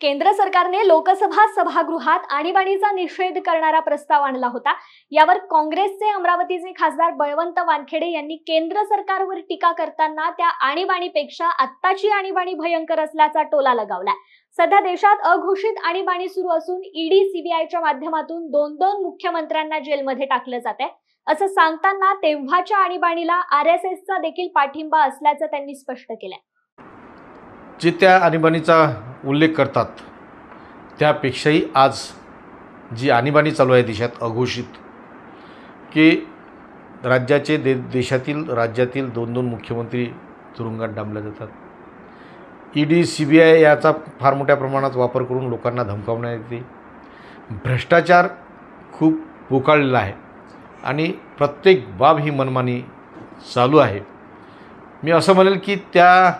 केंद्र सरकारने लोकसभा सभागृहात आणीबाणीचा निषेध करणारा प्रस्ताव आणला होता। यावर काँग्रेसचे अमरावतीचे खासदार बळवंत वानखेडे यांनी केंद्र सरकारवर टीका करताना त्या आणीबाणीपेक्षा आत्ताची आणीबाणी भयंकर असल्याचा टोला लगावलाय। सध्या देशात अघोषित आणीबाणी सुरू असून ईडी सीबीआयच्या माध्यमातून दोन मुख्यमंत्र्यांना जेलमध्ये टाकलं जातंय असं सांगताना तेव्हाच्या आणीबाणीला आरएसएसचा देखील पाठिंबा असल्याचं त्यांनी स्पष्ट केलंय। जे त्या आणीबाणीचा उल्लेख करतात त्यापेक्षाही आज जी आणीबाणी चालू आहे देशात अघोषित, की राज्यातील दोन मुख्यमंत्री तुरुंगात डांबले जातात। ईडी सीबीआय याचा फार मोठ्या प्रमाणात वापर करून लोकांना धमकावण्यात येते। भ्रष्टाचार खूप पोकाळलेला आहे आणि प्रत्येक बाब ही मनमानी चालू आहे। मी असं म्हणेल की त्या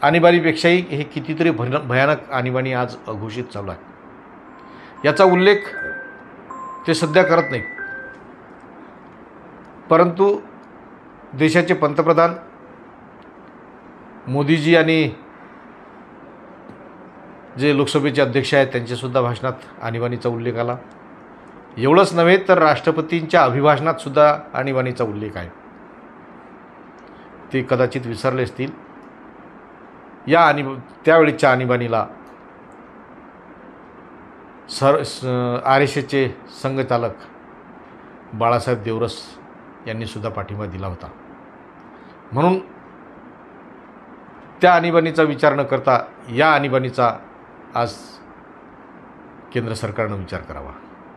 आणीबाणीपेक्षाही हे कितीतरी भयानक आणीबाणी आज अघोषित चालू आहे। याचा उल्लेख ते सध्या करत नाही, परंतु देशाचे पंतप्रधान मोदीजी आणि जे लोकसभेचे अध्यक्ष आहेत त्यांच्यासुद्धा भाषणात आणीबाणीचा उल्लेख आला। एवढंच नव्हे तर राष्ट्रपतींच्या अभिभाषणात सुद्धा आणीबाणीचा उल्लेख आहे। ते कदाचित विसरले असतील। त्यावेळीच्या आणीबाणीला आरएसएसचे संघचालक बाळासाहेब देवरस यांनी सुद्धा पाठिंबा दिला होता। म्हणून त्या आणीबाणीचा विचार न करता या आणीबाणीचा आज केंद्र सरकारनं विचार करावा।